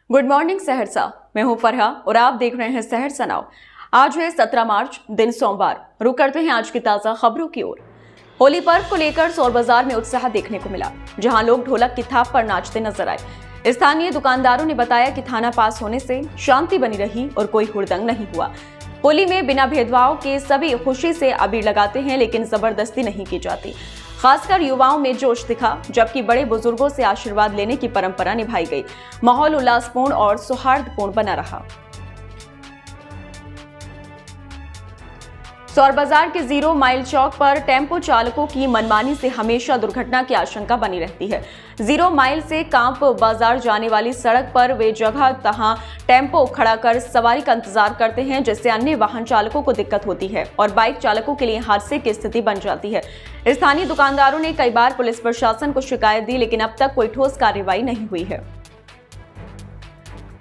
Good morning Saharsa. मैं हूं फरहा और आप देख रहे हैं सहरसा नाउ। आज है 17 मार्च, दिन सोमवार। रुक करते हैं आज की ताजा खबरों की ओर। होली पर्व को लेकर सौर बाजार में उत्साह देखने को मिला, जहां लोग ढोलक की थाप पर नाचते नजर आए। स्थानीय दुकानदारों ने बताया कि थाना पास होने से शांति बनी रही और कोई हुड़दंग नहीं हुआ। होली में बिना भेदभाव के सभी खुशी से अबीर लगाते हैं, लेकिन जबरदस्ती नहीं की जाती। खासकर युवाओं में जोश दिखा, जबकि बड़े बुजुर्गों से आशीर्वाद लेने की परंपरा निभाई गई। माहौल उल्लासपूर्ण और सौहार्दपूर्ण बना रहा। सौर बाजार के 0 माइल चौक पर टेम्पो चालकों की मनमानी से हमेशा दुर्घटना की आशंका बनी रहती है। 0 माइल से कांप बाजार जाने वाली सड़क पर वे जगह तहां टेम्पो खड़ा कर सवारी का इंतजार करते हैं, जिससे अन्य वाहन चालकों को दिक्कत होती है और बाइक चालकों के लिए हादसे की स्थिति बन जाती है। स्थानीय दुकानदारों ने कई बार पुलिस प्रशासन को शिकायत दी, लेकिन अब तक कोई ठोस कार्रवाई नहीं हुई है।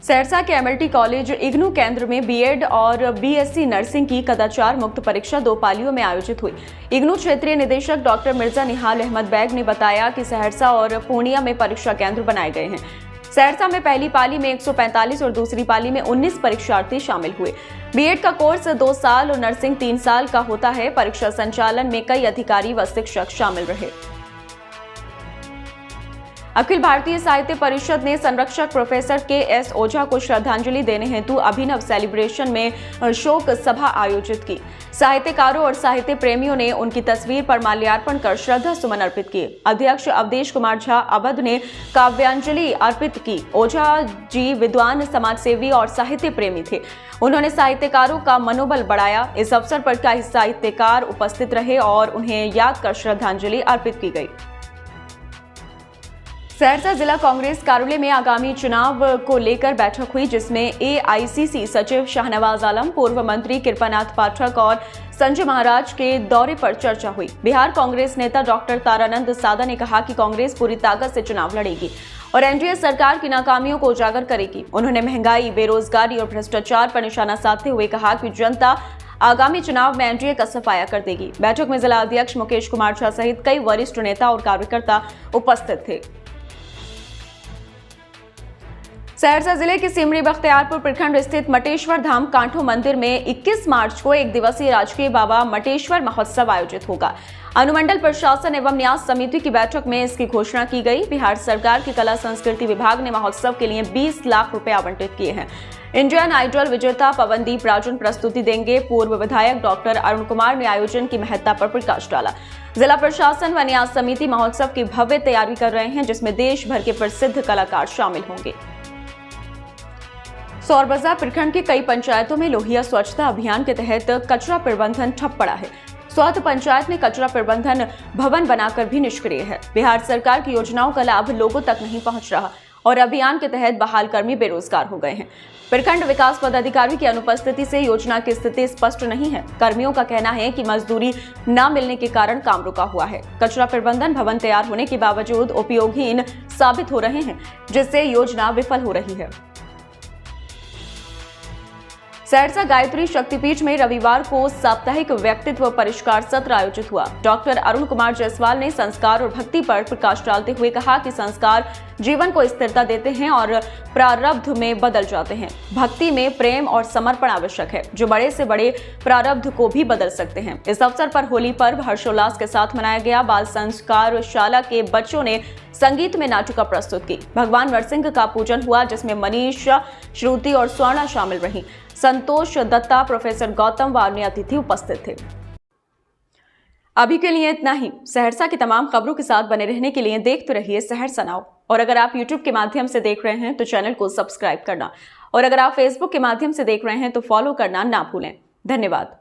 सहरसा के एमएलटी कॉलेज इग्नू केंद्र में बीएड और बीएससी नर्सिंग की कदाचार मुक्त परीक्षा 2 पालियों में आयोजित हुई। इग्नू क्षेत्रीय निदेशक डॉक्टर मिर्जा निहाल अहमद बैग ने बताया कि सहरसा और पूर्णिया में परीक्षा केंद्र बनाए गए हैं। सहरसा में पहली पाली में 145 और दूसरी पाली में 19 परीक्षार्थी शामिल हुए। बीएड का कोर्स 2 साल और नर्सिंग 3 साल का होता है। परीक्षा संचालन में कई अधिकारी व शिक्षक शामिल रहे। अखिल भारतीय साहित्य परिषद ने संरक्षक प्रोफेसर के.एस. ओझा को श्रद्धांजलि देने हेतु अभिनव सेलिब्रेशन में शोक सभा आयोजित की। साहित्यकारों और साहित्य प्रेमियों ने उनकी तस्वीर पर माल्यार्पण कर श्रद्धा सुमन अर्पित किए। अध्यक्ष अवधेश कुमार झा अवध ने काव्यांजलि अर्पित की। ओझा जी विद्वान, समाजसेवी और साहित्य प्रेमी थे। उन्होंने साहित्यकारों का मनोबल बढ़ाया। इस अवसर पर कई साहित्यकार उपस्थित रहे और उन्हें याद कर श्रद्धांजलि अर्पित की गई। सहरसा जिला कांग्रेस कार्यालय में आगामी चुनाव को लेकर बैठक हुई, जिसमें एआईसीसी सचिव शाहनवाज आलम, पूर्व मंत्री कृपानाथ पाठक और संजय महाराज के दौरे पर चर्चा हुई। बिहार कांग्रेस नेता डॉक्टर तारानंद सादा ने कहा कि कांग्रेस पूरी ताकत से चुनाव लड़ेगी और एनडीए सरकार की नाकामियों को उजागर करेगी। उन्होंने महंगाई, बेरोजगारी और भ्रष्टाचार पर निशाना साधते हुए कहा कि जनता आगामी चुनाव में एनडीए का सफाया कर देगी। बैठक में जिला अध्यक्ष मुकेश कुमार झा सहित कई वरिष्ठ नेता और कार्यकर्ता उपस्थित थे। सहरसा जिले के सिमरी बख्तियारपुर प्रखंड स्थित मटेश्वर धाम कांठो मंदिर में 21 मार्च को 1 दिवसीय राजकीय बाबा मटेश्वर महोत्सव आयोजित होगा। अनुमंडल प्रशासन एवं न्यास समिति की बैठक में इसकी घोषणा की गई। बिहार सरकार के कला संस्कृति विभाग ने महोत्सव के लिए 20 लाख रुपए आवंटित किए हैं। इंडियन आइडल विजेता पवनदीप राजन प्रस्तुति देंगे। पूर्व विधायक डॉक्टर अरुण कुमार ने आयोजन की महत्ता पर प्रकाश डाला। जिला प्रशासन व न्यास समिति महोत्सव की भव्य तैयारी कर रहे हैं, जिसमें देश भर के प्रसिद्ध कलाकार शामिल होंगे। सौर बाजार प्रखंड की कई पंचायतों में लोहिया स्वच्छता अभियान के तहत कचरा प्रबंधन ठप पड़ा है। स्वात पंचायत में कचरा प्रबंधन भवन बनाकर भी निष्क्रिय है। बिहार सरकार की योजनाओं का लाभ लोगों तक नहीं पहुंच रहा और अभियान के तहत बहाल कर्मी बेरोजगार हो गए हैं। प्रखंड विकास पदाधिकारी की अनुपस्थिति से योजना की स्थिति स्पष्ट नहीं है। कर्मियों का कहना है कि मजदूरी न मिलने के कारण काम रुका हुआ है। कचरा प्रबंधन भवन तैयार होने के बावजूद उपयोगहीन साबित हो रहे हैं, जिससे योजना विफल हो रही है। सहरसा गायत्री शक्तिपीठ में रविवार को साप्ताहिक व्यक्तित्व परिष्कार सत्र आयोजित हुआ। डॉक्टर अरुण कुमार जायसवाल ने संस्कार और भक्ति पर प्रकाश डालते हुए कहा कि संस्कार जीवन को स्थिरता देते हैं और प्रारब्ध में बदल जाते हैं। भक्ति में प्रेम और समर्पण आवश्यक है, जो बड़े से बड़े प्रारब्ध को भी बदल सकते हैं। इस अवसर पर होली पर्व हर्षोल्लास के साथ मनाया गया। बाल संस्कार शाला के बच्चों ने संगीत में नाटुका प्रस्तुत की। भगवान नरसिंह का पूजन हुआ, जिसमें मनीषा, श्रुति और स्वर्णा शामिल रही। संतोष दत्ता, प्रोफेसर गौतम व अन्य अतिथि उपस्थित थे। अभी के लिए इतना ही। सहरसा की तमाम खबरों के साथ बने रहने के लिए देखते रहिए सहरसा नाउ। और अगर आप YouTube के माध्यम से देख रहे हैं तो चैनल को सब्सक्राइब करना, और अगर आप Facebook के माध्यम से देख रहे हैं तो फॉलो करना ना भूलें। धन्यवाद।